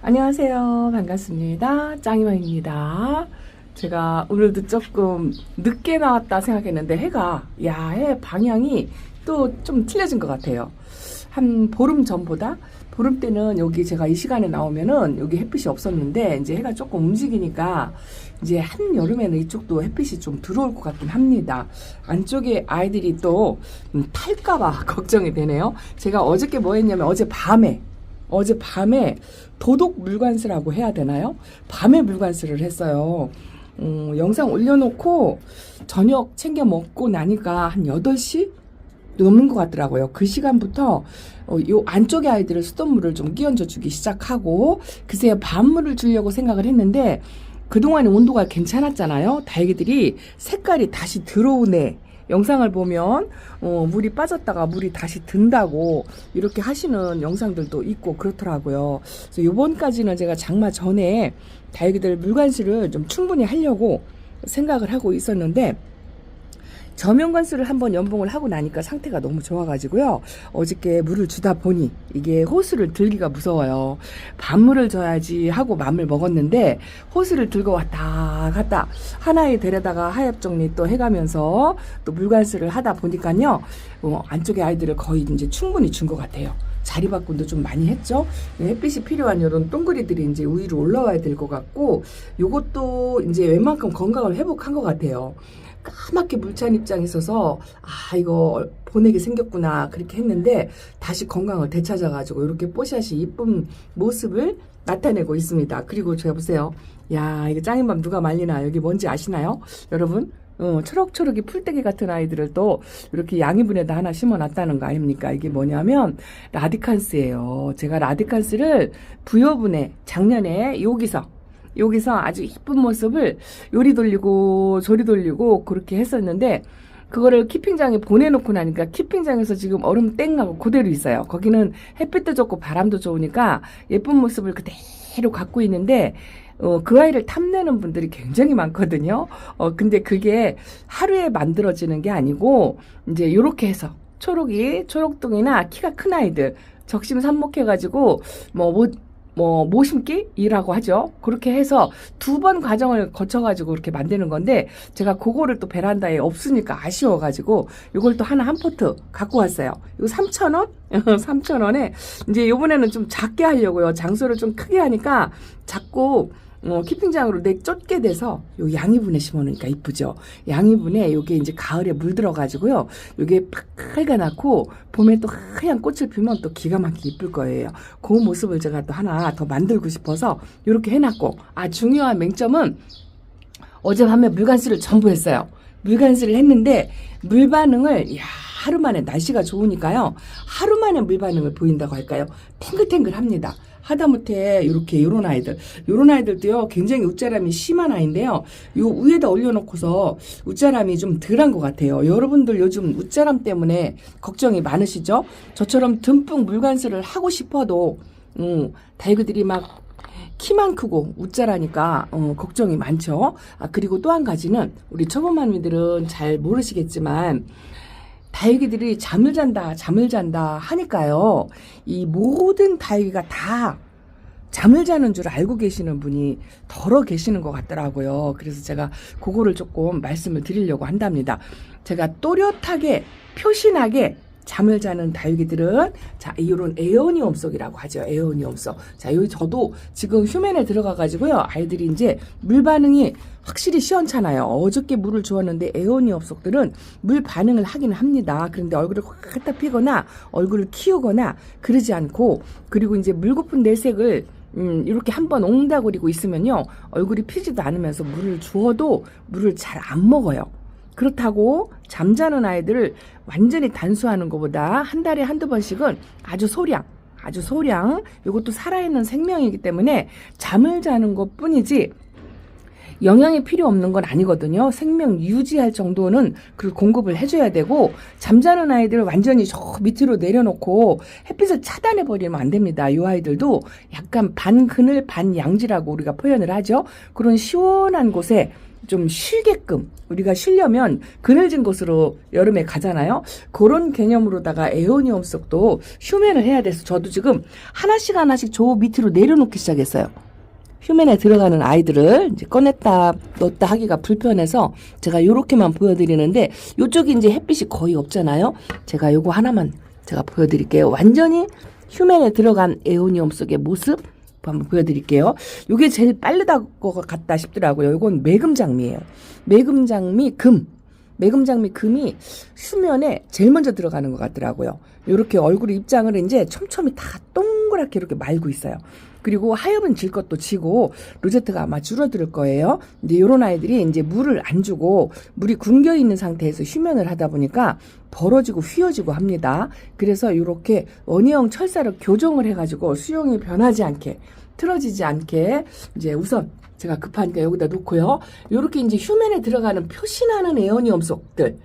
안녕하세요. 반갑습니다. 짱이맘입니다. 제가 오늘도 조금 늦게 나왔다 생각했는데 해 방향이 또 좀 틀려진 것 같아요. 한 보름 전보다 보름 때는 여기 제가 이 시간에 나오면은 여기 햇빛이 없었는데 이제 해가 조금 움직이니까 이제 한여름에는 이쪽도 햇빛이 좀 들어올 것 같긴 합니다. 안쪽에 아이들이 또 탈까봐 걱정이 되네요. 제가 어저께 뭐 했냐면 어젯밤에 도독 물관수라고 해야 되나요? 밤에 물관수를 했어요. 영상 올려놓고 저녁 챙겨 먹고 나니까 한 8시 넘는 것 같더라고요. 그 시간부터 요 안쪽에 아이들을 수돗물을 좀 끼얹어 주기 시작하고 그새 밤물을 주려고 생각을 했는데 그동안에 온도가 괜찮았잖아요. 다육이들이 색깔이 다시 들어오네. 영상을 보면 물이 빠졌다가 물이 다시 든다고 이렇게 하시는 영상들도 있고 그렇더라고요. 그래서 요번까지는 제가 장마 전에 다육이들 물관수를 좀 충분히 하려고 생각을 하고 있었는데 저면관수를 한번 연봉을 하고 나니까 상태가 너무 좋아가지고요. 어저께 물을 주다 보니 이게 호수를 들기가 무서워요. 밤물을 줘야지 하고 맘을 먹었는데 호수를 들고 왔다 갔다 하나에 데려다가 하엽 정리 또 해가면서 또 물관수를 하다 보니까요. 안쪽에 아이들을 거의 이제 충분히 준 것 같아요. 자리 바꾼도 좀 많이 했죠. 햇빛이 필요한 이런 동그리들이 이제 위로 올라와야 될 것 같고 요것도 이제 웬만큼 건강을 회복한 것 같아요. 까맣게 물찬 입장에 있어서 이거 보내게 생겼구나 그렇게 했는데 다시 건강을 되찾아가지고 이렇게 뽀샤시 이쁜 모습을 나타내고 있습니다. 그리고 제가 보세요. 이거 짱인 밤 누가 말리나 여기 뭔지 아시나요? 여러분? 초록초록이 풀떼기 같은 아이들을 또 이렇게 양이분에다 하나 심어놨다는 거 아닙니까? 이게 뭐냐면 라디칸스예요. 제가 라디칸스를 부여분에 작년에 여기서 아주 이쁜 모습을 요리 돌리고 조리 돌리고 그렇게 했었는데 그거를 키핑장에 보내놓고 나니까 키핑장에서 지금 얼음 땡하고 그대로 있어요. 거기는 햇빛도 좋고 바람도 좋으니까 예쁜 모습을 그대로 갖고 있는데 그 아이를 탐내는 분들이 굉장히 많거든요. 근데 그게 하루에 만들어지는 게 아니고 이제 요렇게 해서 초록둥이나 키가 큰 아이들 적심산목해가지고 모심기이라고 하죠. 그렇게 해서 2번 과정을 거쳐가지고 이렇게 만드는 건데, 제가 그거를 또 베란다에 없으니까 아쉬워가지고, 이걸 또 하나 한 포트 갖고 왔어요. 이거 3,000원? 3,000원에, 이제 요번에는 좀 작게 하려고요. 장소를 좀 크게 하니까, 자꾸, 키핑장으로 쫓게 돼서 요 양이분에 심어놓으니까 이쁘죠. 양이분에 요게 이제 가을에 물 들어가지고요. 요게 빨갛고 봄에 또 하얀 꽃을 피면 또 기가 막히게 이쁠 거예요. 그 모습을 제가 또 하나 더 만들고 싶어서 요렇게 해놨고, 중요한 맹점은 어젯밤에 물관수를 전부 했어요. 물관수를 했는데 물 반응을 하루 만에 날씨가 좋으니까요. 하루 만에 물 반응을 보인다고 할까요? 탱글탱글합니다. 하다못해 요런 아이들도요 굉장히 웃자람이 심한 아이인데요. 요 위에다 올려놓고서 웃자람이 좀 덜한 것 같아요. 여러분들 요즘 웃자람 때문에 걱정이 많으시죠? 저처럼 듬뿍 물관수를 하고 싶어도 다육이들이 막 키만 크고 웃자라니까 걱정이 많죠. 그리고 또 한 가지는 우리 초보맘이들은 잘 모르시겠지만 다육이들이 잠을 잔다 하니까요. 이 모든 다육이가 다 잠을 자는 줄 알고 계시는 분이 덜어 계시는 것 같더라고요. 그래서 제가 그거를 조금 말씀을 드리려고 한답니다. 제가 또렷하게 표신하게 잠을 자는 다육이들은 이런 에어니엄 속이라고 하죠. 에어니엄 속. 여기 저도 지금 휴면에 들어가가지고요. 아이들이 이제 물 반응이 확실히 시원찮아요. 어저께 물을 주었는데 에어니엄 속들은 물 반응을 하긴 합니다. 그런데 얼굴을 확 갖다 피거나 얼굴을 키우거나 그러지 않고, 그리고 이제 물고픈 내색을 이렇게 한번 옹다거리고 있으면요. 얼굴이 피지도 않으면서 물을 주어도 물을 잘 안 먹어요. 그렇다고 잠자는 아이들을 완전히 단수하는 것보다 한 달에 한두 번씩은 아주 소량 이것도 살아있는 생명이기 때문에 잠을 자는 것 뿐이지 영양이 필요 없는 건 아니거든요. 생명 유지할 정도는 그 공급을 해줘야 되고, 잠자는 아이들을 완전히 저 밑으로 내려놓고 햇빛을 차단해버리면 안 됩니다. 이 아이들도 약간 반그늘 반양지라고 우리가 표현을 하죠. 그런 시원한 곳에 좀 쉬게끔, 우리가 쉬려면 그늘진 곳으로 여름에 가잖아요. 그런 개념으로다가 에오니움 속도 휴면을 해야 돼서 저도 지금 하나씩 저 밑으로 내려놓기 시작했어요. 휴면에 들어가는 아이들을 이제 꺼냈다 넣었다 하기가 불편해서 제가 요렇게만 보여드리는데, 요쪽이 이제 햇빛이 거의 없잖아요. 제가 요거 하나만 제가 보여드릴게요. 완전히 휴면에 들어간 에오니움 속의 모습 한번 보여드릴게요. 요게 제일 빠르다고 같다 싶더라고요. 요건 매금장미예요. 매금장미 금이 수면에 제일 먼저 들어가는 것 같더라고요. 요렇게 얼굴 입장을 이제 촘촘히 다 동그랗게 이렇게 말고 있어요. 그리고 하엽은 질 것도 지고 로제트가 아마 줄어들 거예요. 근데 요런 아이들이 이제 물을 안 주고 물이 굶겨 있는 상태에서 휴면을 하다 보니까 벌어지고 휘어지고 합니다. 그래서 요렇게 원형 철사를 교정을 해가지고 수영이 변하지 않게, 틀어지지 않게 이제 우선 제가 급하니까 여기다 놓고요. 요렇게 이제 휴면에 들어가는 표시나는 에어니움 속들,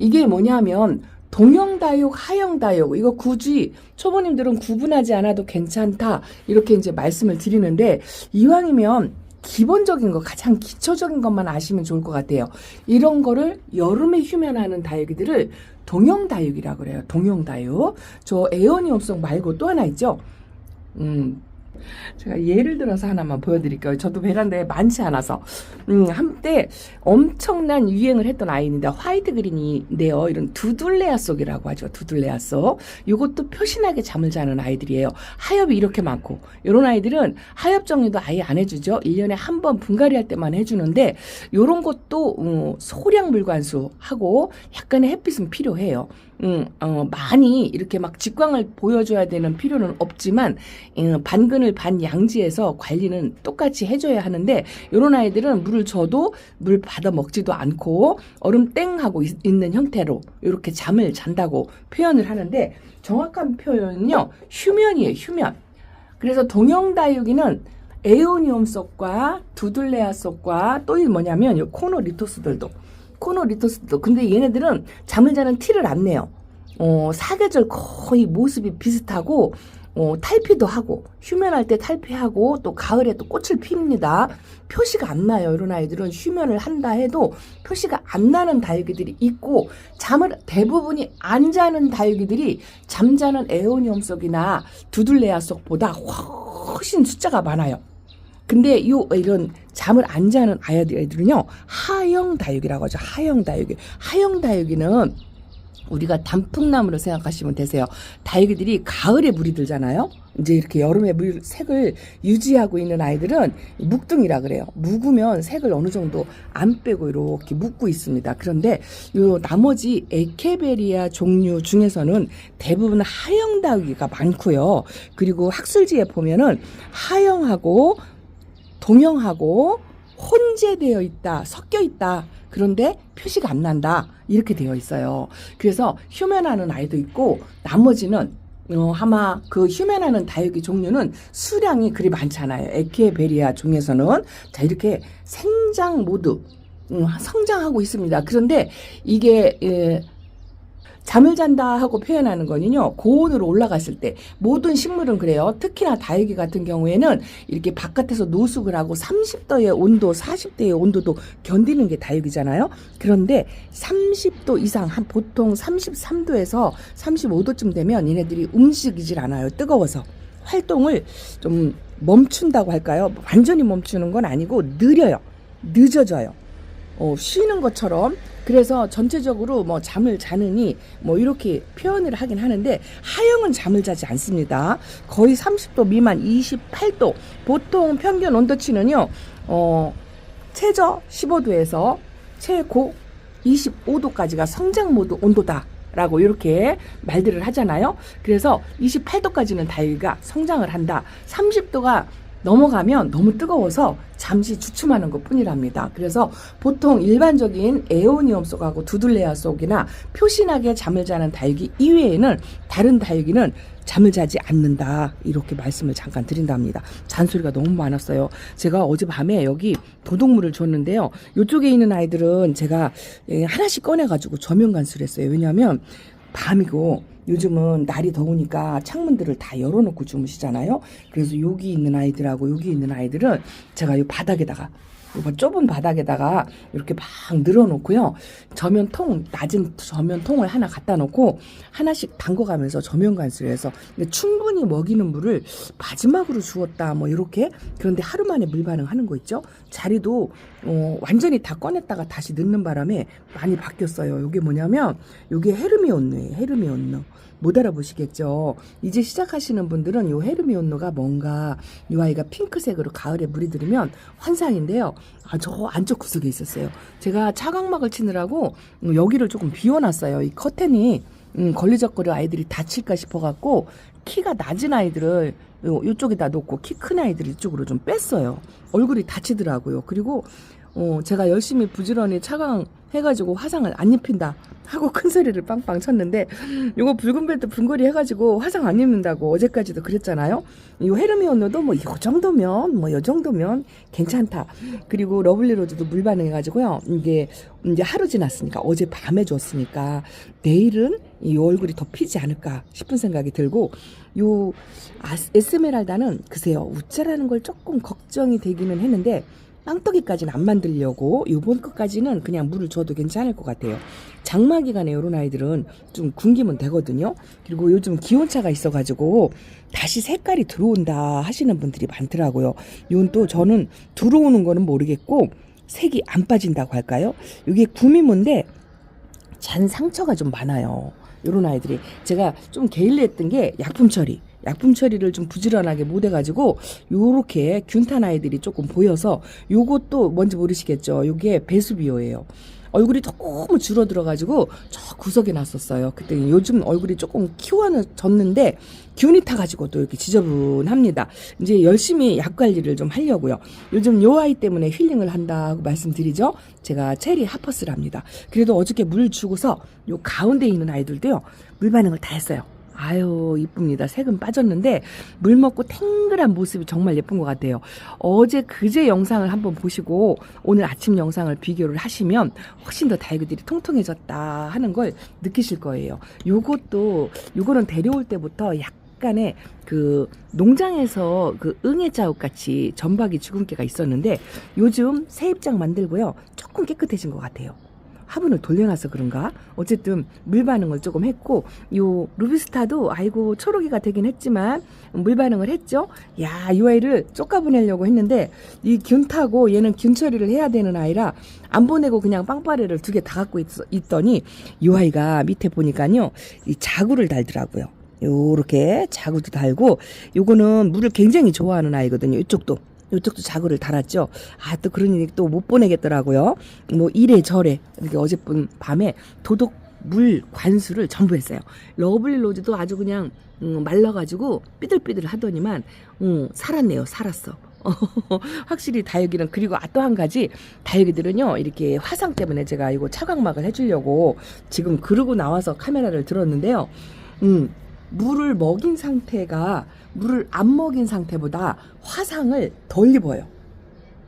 이게 뭐냐면 동형다육, 하형다육, 이거 굳이 초보님들은 구분하지 않아도 괜찮다 이렇게 이제 말씀을 드리는데, 이왕이면 기본적인 거, 가장 기초적인 것만 아시면 좋을 것 같아요. 이런 거를 여름에 휴면하는 다육이들을 동형다육이라고 그래요. 동형다육. 저 에어니움속 말고 또 하나 있죠. 제가 예를 들어서 하나만 보여드릴게요. 저도 베란다에 많지 않아서. 한때 엄청난 유행을 했던 아이인데, 화이트 그린인데요. 이런 두둘레아 속이라고 하죠. 두둘레아 속. 이것도 표신하게 잠을 자는 아이들이에요. 하엽이 이렇게 많고, 이런 아이들은 하엽 정리도 아예 안 해주죠. 1년에 한 번 분갈이 할 때만 해주는데, 이런 것도 소량 물관수 하고 약간의 햇빛은 필요해요. 많이 이렇게 막 직광을 보여줘야 되는 필요는 없지만, 반그늘 반양지에서 관리는 똑같이 해줘야 하는데, 요런 아이들은 물을 줘도 물 받아 먹지도 않고 얼음 땡하고 있는 형태로 이렇게 잠을 잔다고 표현을 하는데, 정확한 표현은요, 휴면이에요. 휴면. 그래서 동형다육이는 에오니움 속과 두둘레아 속과 또 뭐냐면 요 코노리토스들도 근데 얘네들은 잠을 자는 티를 안 내요. 사계절 거의 모습이 비슷하고, 탈피도 하고, 휴면할 때 탈피하고, 또 가을에 또 꽃을 핍니다. 표시가 안 나요. 이런 아이들은 휴면을 한다 해도 표시가 안 나는 다육이들이 있고, 잠을 대부분이 안 자는 다육이들이 잠자는 에오니움 속이나 두둘레아 속보다 훨씬 숫자가 많아요. 근데 이런 잠을 안 자는 아이들은요, 하형다육이라고 하죠. 하형다육이는 우리가 단풍나무로 생각하시면 되세요. 다육이들이 가을에 물이 들잖아요. 이제 이렇게 여름에 물 색을 유지하고 있는 아이들은 묵둥이라 그래요. 묵으면 색을 어느 정도 안 빼고 이렇게 묵고 있습니다. 그런데 요 나머지 에케베리아 종류 중에서는 대부분 하형다육이가 많고요. 그리고 학술지에 보면은 하형하고 동형하고 혼재되어 있다, 섞여 있다. 그런데 표시가 안 난다. 이렇게 되어 있어요. 그래서 휴면하는 아이도 있고, 나머지는 아마 그 휴면하는 다육이 종류는 수량이 그리 많지 않아요. 에케베리아 중에서는. 자, 이렇게 생장 모두 성장하고 있습니다. 그런데 이게 잠을 잔다 하고 표현하는 거는요, 고온으로 올라갔을 때, 모든 식물은 그래요. 특히나 다육이 같은 경우에는 이렇게 바깥에서 노숙을 하고 30도의 온도, 40도의 온도도 견디는 게 다육이잖아요. 그런데 30도 이상, 한 보통 33도에서 35도쯤 되면 얘네들이 움직이질 않아요. 뜨거워서. 활동을 좀 멈춘다고 할까요? 완전히 멈추는 건 아니고 늦어져요. 쉬는 것처럼. 그래서 전체적으로 뭐 잠을 자느니 뭐 이렇게 표현을 하긴 하는데, 하형은 잠을 자지 않습니다. 거의 30도 미만, 28도. 보통 평균 온도치는요, 최저 15도에서 최고 25도까지가 성장 모드 온도다 라고 이렇게 말들을 하잖아요. 그래서 28도까지는 다육이가 성장을 한다. 30도가 넘어가면 너무 뜨거워서 잠시 주춤하는 것 뿐이랍니다. 그래서 보통 일반적인 에오니움 속하고 두둘레아 속이나 표신하게 잠을 자는 다육이 이외에는 다른 다육이는 잠을 자지 않는다. 이렇게 말씀을 잠깐 드린답니다. 잔소리가 너무 많았어요. 제가 어젯밤에 여기 도둑물을 줬는데요. 이쪽에 있는 아이들은 제가 하나씩 꺼내가지고 저면관수를 했어요. 왜냐하면 밤이고 요즘은 날이 더우니까 창문들을 다 열어놓고 주무시잖아요. 그래서 여기 있는 아이들하고 여기 있는 아이들은 제가 이 바닥에다가 이거 좁은 바닥에다가 이렇게 막 늘어놓고요. 낮은 저면통을 하나 갖다 놓고 하나씩 담궈가면서 저면 관수를 해서 근데 충분히 먹이는 물을 마지막으로 주었다 뭐 이렇게. 그런데 하루 만에 물 반응하는 거 있죠. 자리도 완전히 다 꺼냈다가 다시 넣는 바람에 많이 바뀌었어요. 이게 뭐냐면 이게 헤르미온느예요. 헤르미온느. 못 알아보시겠죠. 이제 시작하시는 분들은 요 헤르미온느가 뭔가 이 아이가 핑크색으로 가을에 물이 들으면 환상인데요. 저 안쪽 구석에 있었어요. 제가 차광막을 치느라고 여기를 조금 비워놨어요. 이 커튼이 걸리적거려 아이들이 다칠까 싶어갖고 키가 낮은 아이들을 요쪽에다 놓고 키 큰 아이들 이쪽으로 좀 뺐어요. 얼굴이 다치더라고요. 그리고 제가 열심히 부지런히 차광 해가지고 화상을 안 입힌다 하고 큰 소리를 빵빵 쳤는데 요거 붉은 벨트 분거리 해가지고 화상 안 입는다고 어제까지도 그랬잖아요. 이 헤르미온느도 뭐 요 정도면 괜찮다. 그리고 러블리로즈도 물 반응해가지고요. 이게 이제 하루 지났으니까 어제 밤에 줬으니까 내일은 이 얼굴이 더 피지 않을까 싶은 생각이 들고 요 에스메랄다는 글쎄요 우짜라는 걸 조금 걱정이 되기는 했는데 빵떡이까지는 안 만들려고 요번 것까지는 그냥 물을 줘도 괜찮을 것 같아요. 장마 기간에 이런 아이들은 좀 굶기면 되거든요. 그리고 요즘 기온차가 있어가지고 다시 색깔이 들어온다 하시는 분들이 많더라고요. 이건 또 저는 들어오는 거는 모르겠고 색이 안 빠진다고 할까요? 이게 구미모인데 잔 상처가 좀 많아요. 이런 아이들이 제가 좀 게을리했던 게 약품 처리를 좀 부지런하게 못 해가지고 요렇게 균탄 아이들이 조금 보여서 요것도 뭔지 모르시겠죠. 요게 베수비오예요. 얼굴이 너무 줄어들어가지고 저 구석에 놨었어요. 그때 요즘 얼굴이 조금 키워졌는데 균이 타가지고 또 이렇게 지저분합니다. 이제 열심히 약 관리를 좀 하려고요. 요즘 요 아이 때문에 힐링을 한다고 말씀드리죠. 제가 체리 하퍼스를 합니다. 그래도 어저께 물 주고서 요 가운데 있는 아이들도요 물 반응을 다 했어요. 아유 이쁩니다. 색은 빠졌는데 물 먹고 탱글한 모습이 정말 예쁜 것 같아요. 그제 영상을 한번 보시고 오늘 아침 영상을 비교를 하시면 훨씬 더 다육이들이 통통해졌다 하는 걸 느끼실 거예요. 요거는 데려올 때부터 약간의 그 농장에서 그 응애 자욱 같이 점박이 주근깨가 있었는데 요즘 새 입장 만들고요 조금 깨끗해진 것 같아요. 화분을 돌려놔서 그런가? 어쨌든 물 반응을 조금 했고 요 루비스타도 아이고 초록이가 되긴 했지만 물 반응을 했죠. 야, 이 아이를 쫓아 보내려고 했는데 이 균 타고 얘는 균 처리를 해야 되는 아이라 안 보내고 그냥 빵빠레를 2개 다 갖고 있더니 이 아이가 밑에 보니까요 이 자구를 달더라고요. 요렇게 자구도 달고 요거는 물을 굉장히 좋아하는 아이거든요. 이쪽도 자구를 달았죠. 또 그러니 또 못 보내겠더라고요. 뭐 이래저래 이렇게 어젯밤 밤에 도덕 물 관수를 전부 했어요. 러블리 로즈도 아주 그냥 말라가지고 삐들삐들 하더니만 살았네요. 살았어. 확실히 다육이는 그리고 또 한 가지 다육이들은요 이렇게 화상 때문에 제가 이거 차광막을 해주려고 지금 그러고 나와서 카메라를 들었는데요. 물을 먹인 상태가 물을 안 먹인 상태보다 화상을 덜 입어요.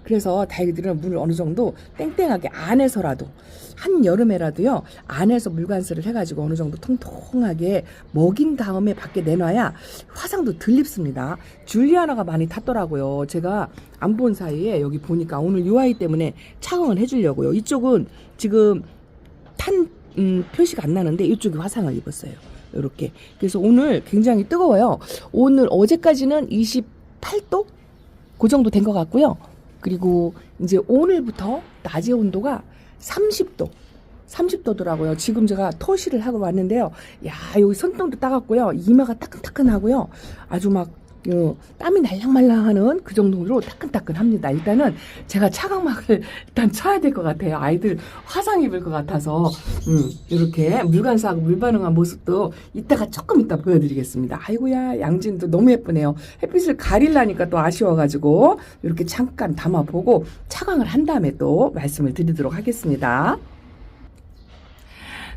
그래서 다육이들은 물을 어느 정도 땡땡하게 안에서라도 한여름에라도요 안에서 물관수를 해가지고 어느 정도 통통하게 먹인 다음에 밖에 내놔야 화상도 덜 입습니다. 줄리아나가 많이 탔더라고요. 제가 안 본 사이에 여기 보니까 오늘 이 아이 때문에 착용을 해주려고요. 이쪽은 지금 탄 표시가 안 나는데 이쪽이 화상을 입었어요. 이렇게. 그래서 오늘 굉장히 뜨거워요. 어제까지는 28도? 그 정도 된 것 같고요. 그리고 이제 오늘부터 낮의 온도가 30도더라고요. 지금 제가 토시를 하고 왔는데요. 야, 여기 손등도 따갑고요. 이마가 따끈따끈하고요. 아주 막 땀이 날랑말랑하는 그 정도로 따끈따끈합니다. 일단은 제가 차광막을 일단 쳐야 될 것 같아요. 아이들 화상 입을 것 같아서 이렇게 물관사하고 물 반응한 모습도 이따가 조금 이따 보여드리겠습니다. 아이고야 양진도 너무 예쁘네요. 햇빛을 가리려니까 또 아쉬워가지고 이렇게 잠깐 담아보고 차광을 한 다음에 또 말씀을 드리도록 하겠습니다.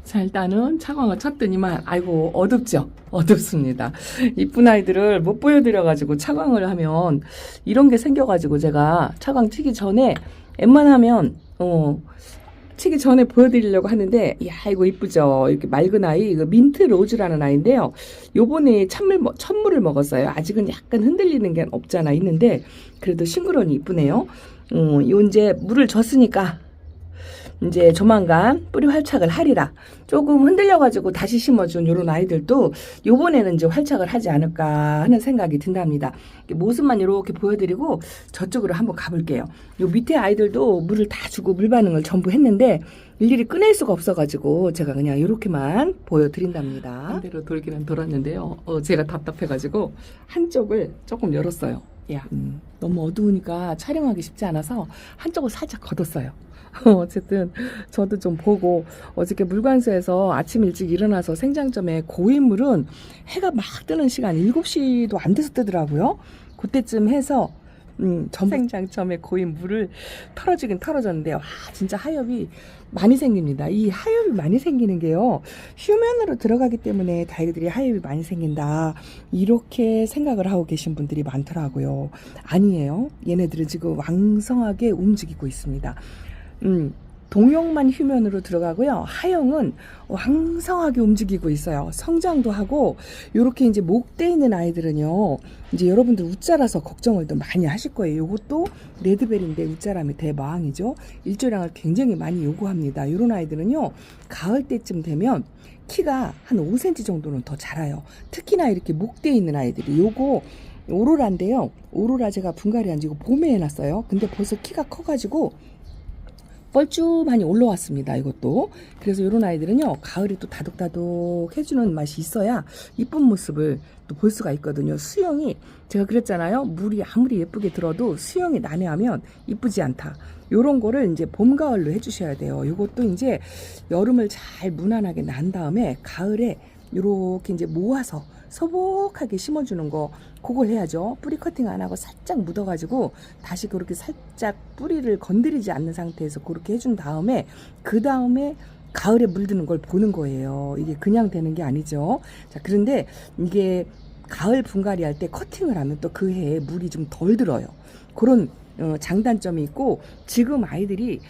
자, 일단은 차광을 쳤더니만 아이고 어둡죠? 어둡습니다. 이쁜 아이들을 못 보여드려가지고 차광을 하면 이런 게 생겨가지고 제가 차광 치기 전에 웬만하면 마치기 전에 보여드리려고 하는데, 이야, 이거 이쁘죠? 이렇게 맑은 아이, 이거 민트 로즈라는 아이인데요. 요번에 찬물을 먹었어요. 아직은 약간 흔들리는 게 없잖아, 있는데, 그래도 싱그러니 이쁘네요. 요 이제 물을 줬으니까, 이제 조만간 뿌리 활착을 하리라. 조금 흔들려가지고 다시 심어준 요런 아이들도 요번에는 이제 활착을 하지 않을까 하는 생각이 든답니다. 모습만 이렇게 보여드리고 저쪽으로 한번 가볼게요. 요 밑에 아이들도 물을 다 주고 물 반응을 전부 했는데 일일이 꺼낼 수가 없어가지고 제가 그냥 이렇게만 보여드린답니다. 반대로 돌기는 돌았는데요. 제가 답답해가지고 한쪽을 조금 열었어요. 야, 너무 어두우니까 촬영하기 쉽지 않아서 한쪽을 살짝 걷었어요. 어쨌든 저도 좀 보고 어저께 물관수에서 아침 일찍 일어나서 생장점에 고인물은 해가 막 뜨는 시간 7시도 안 돼서 뜨더라고요. 그때쯤 해서 생장점에 고인 물을 털어주긴 털어줬는데 와 진짜 하엽이 많이 생깁니다. 이 하엽이 많이 생기는 게요 휴면으로 들어가기 때문에 다이들이 하엽이 많이 생긴다 이렇게 생각을 하고 계신 분들이 많더라고요. 아니에요. 얘네들은 지금 왕성하게 움직이고 있습니다. 동형만 휴면으로 들어가고요. 하형은 왕성하게 움직이고 있어요. 성장도 하고, 요렇게 이제 목대 있는 아이들은요, 이제 여러분들 웃자라서 걱정을 더 많이 하실 거예요. 요것도 레드벨인데 웃자람이 대마왕이죠. 일조량을 굉장히 많이 요구합니다. 요런 아이들은요, 가을 때쯤 되면 키가 한 5cm 정도는 더 자라요. 특히나 이렇게 목대 있는 아이들이 요거 오로라인데요. 오로라 제가 분갈이 안 지고 봄에 해놨어요. 근데 벌써 키가 커가지고 뻘쭘하니 올라왔습니다. 이것도. 그래서 이런 아이들은요 가을에 또 다독다독 해주는 맛이 있어야 이쁜 모습을 또 볼 수가 있거든요. 수영이 제가 그랬잖아요. 물이 아무리 예쁘게 들어도 수영이 난해하면 이쁘지 않다. 요런 거를 이제 봄 가을로 해주셔야 돼요. 이것도 이제 여름을 잘 무난하게 난 다음에 가을에 요렇게 이제 모아서 소복하게 심어주는 거 그걸 해야죠. 뿌리 커팅 안 하고 살짝 묻어가지고 다시 그렇게 살짝 뿌리를 건드리지 않는 상태에서 그렇게 해준 다음에 그 다음에 가을에 물드는 걸 보는 거예요. 이게 그냥 되는 게 아니죠. 자, 그런데 이게 가을 분갈이 할 때 커팅을 하면 또 그 해에 물이 좀 덜 들어요. 그런 장단점이 있고 지금 아이들이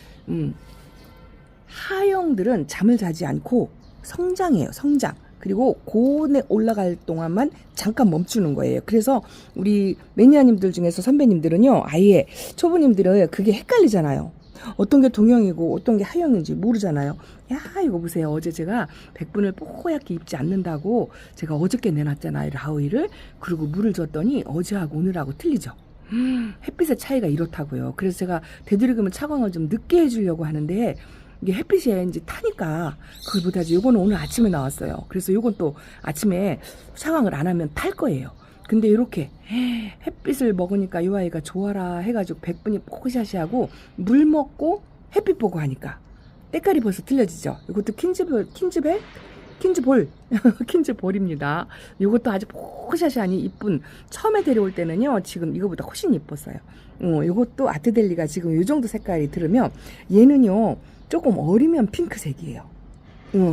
하영들은 잠을 자지 않고 성장해요. 성장. 그리고 고온에 올라갈 동안만 잠깐 멈추는 거예요. 그래서 우리 매니아님들 중에서 선배님들은요. 아예 초보님들은 그게 헷갈리잖아요. 어떤 게 동형이고 어떤 게 하형인지 모르잖아요. 야 이거 보세요. 어제 제가 백분을 뽀얗게 입지 않는다고 제가 어저께 내놨잖아요. 라우이를. 그리고 물을 줬더니 어제하고 오늘하고 틀리죠. 햇빛의 차이가 이렇다고요. 그래서 제가 되도록이면 차광을 좀 늦게 해주려고 하는데 이게 햇빛에 이제 타니까 그걸 못하지. 요거는 오늘 아침에 나왔어요. 그래서 요건 또 아침에 샤워를 안 하면 탈 거예요. 근데 이렇게 햇빛을 먹으니까 요 아이가 좋아라 해가지고 백분이 포크샷이하고 물 먹고 햇빛 보고 하니까 때깔이 벌써 틀려지죠. 이것도 킨즈볼 킨즈볼입니다. 이것도 아주 포크샷이 아닌 이쁜 처음에 데려올 때는요 지금 이거보다 훨씬 이뻤어요. 이것도 아트델리가 지금 요 정도 색깔이 들으면 얘는요 조금 어리면 핑크색이에요.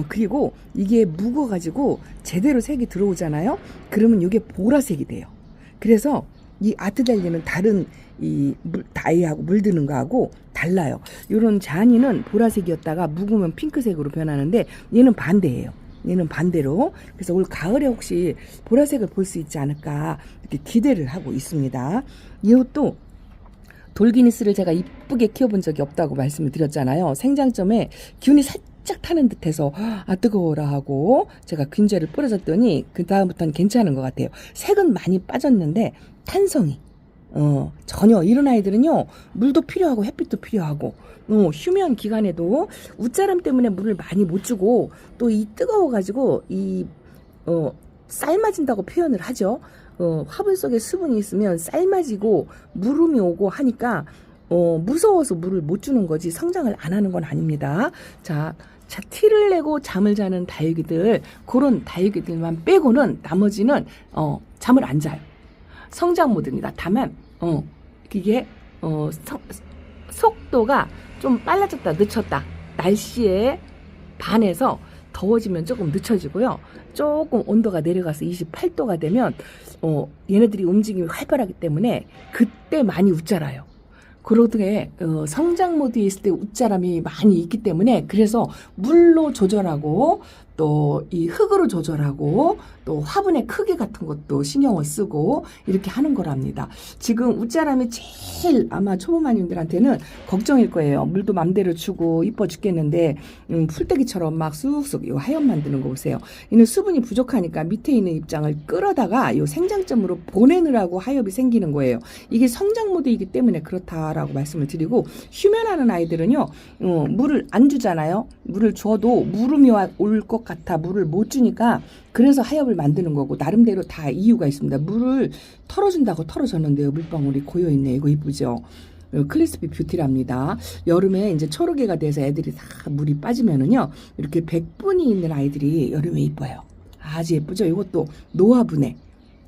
그리고 이게 묵어가지고 제대로 색이 들어오잖아요. 그러면 이게 보라색이 돼요. 그래서 이 아트델리는 다른 이 다이하고 물드는 거하고 달라요. 이런 자니는 보라색이었다가 묵으면 핑크색으로 변하는데 얘는 반대예요. 얘는 반대로. 그래서 올 가을에 혹시 보라색을 볼 수 있지 않을까 이렇게 기대를 하고 있습니다. 이것도 돌기니스를 제가 이쁘게 키워본 적이 없다고 말씀을 드렸잖아요. 생장점에 기운이 살짝 타는 듯해서 아 뜨거워라 하고 제가 균제를 뿌려줬더니 그 다음부터는 괜찮은 것 같아요. 색은 많이 빠졌는데 탄성이 전혀 이런 아이들은요 물도 필요하고 햇빛도 필요하고 휴면 기간에도 웃자람 때문에 물을 많이 못 주고 또 이 뜨거워가지고 이 삶아진다고 표현을 하죠. 화분 속에 수분이 있으면 삶아지고 무름이 오고 하니까 무서워서 물을 못 주는 거지 성장을 안 하는 건 아닙니다. 자, 티를 내고 잠을 자는 다육이들 그런 다육이들만 빼고는 나머지는 잠을 안 자요. 성장 모드입니다. 다만 이게 속도가 좀 빨라졌다 늦췄다 날씨에 반해서 더워지면 조금 늦춰지고요. 조금 온도가 내려가서 28도가 되면 얘네들이 움직임이 활발하기 때문에 그때 많이 웃자라요. 그렇게 성장 모드에 있을 때 웃자람이 많이 있기 때문에 그래서 물로 조절하고 또 이 흙으로 조절하고 또 화분의 크기 같은 것도 신경을 쓰고 이렇게 하는 거랍니다. 지금 웃자람이 제일 아마 초보마님들한테는 걱정일 거예요. 물도 맘대로 주고 이뻐 죽겠는데 풀떼기처럼 막 쑥쑥 이 하엽 만드는 거 보세요. 이는 수분이 부족하니까 밑에 있는 입장을 끌어다가 이 생장점으로 보내느라고 하엽이 생기는 거예요. 이게 성장 모드이기 때문에 그렇다라고 말씀을 드리고 휴면하는 아이들은요 물을 안 주잖아요. 물을 줘도 물음이 올 것 같아 물을 못 주니까 그래서 하엽을 만드는 거고 나름대로 다 이유가 있습니다. 물을 털어준다고 털어줬는데요. 물방울이 고여있네. 이거 이쁘죠? 클리스피 뷰티랍니다. 여름에 이제 초록이가 돼서 애들이 다 물이 빠지면은요 이렇게 백분이 있는 아이들이 여름에 이뻐요. 아주 예쁘죠? 이것도 노화분해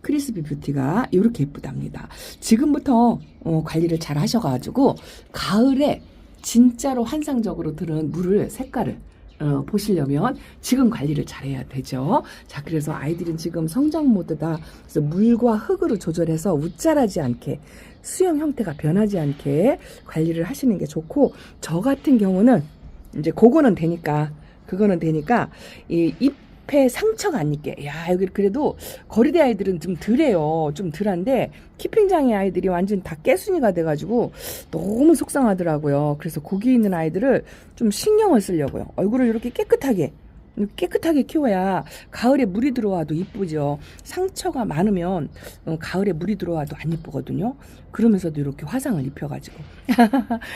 크리스피 뷰티가 이렇게 예쁘답니다. 지금부터 관리를 잘 하셔가지고 가을에 진짜로 환상적으로 드는 물을 색깔을 보시려면 지금 관리를 잘해야 되죠. 자, 그래서 아이들은 지금 성장 모드다. 그래서 물과 흙으로 조절해서 웃자라지 않게 수영 형태가 변하지 않게 관리를 하시는 게 좋고 저 같은 경우는 이제 그거는 되니까 이 잎에 상처가 안 있게 야 여기 그래도 거리대 아이들은 좀 덜해요. 좀 덜한데 키핑장애 아이들이 완전 다 깨순이가 돼가지고 너무 속상하더라고요. 그래서 거기 있는 아이들을 좀 신경을 쓰려고요. 얼굴을 이렇게 깨끗하게 키워야 가을에 물이 들어와도 이쁘죠. 상처가 많으면 가을에 물이 들어와도 안 이쁘거든요. 그러면서도 이렇게 화상을 입혀가지고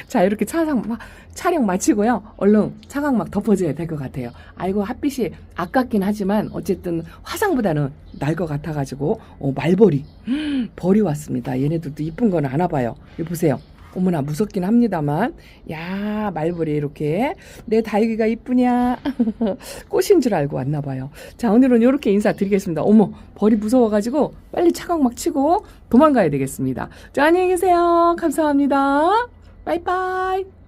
자 이렇게 촬영 마치고요. 얼른 차광막 덮어줘야 될 것 같아요. 아이고 핫빛이 아깝긴 하지만 어쨌든 화상보다는 날 것 같아가지고 말벌이 벌이 왔습니다. 얘네들도 이쁜 건 안 와봐요. 여기 보세요. 어머나 무섭긴 합니다만 야 말벌이 이렇게 내 다육이가 이쁘냐 꽃인 줄 알고 왔나봐요. 자 오늘은 이렇게 인사드리겠습니다. 어머 벌이 무서워가지고 빨리 차광막 치고 도망가야 되겠습니다. 자 안녕히 계세요. 감사합니다. 빠이빠이.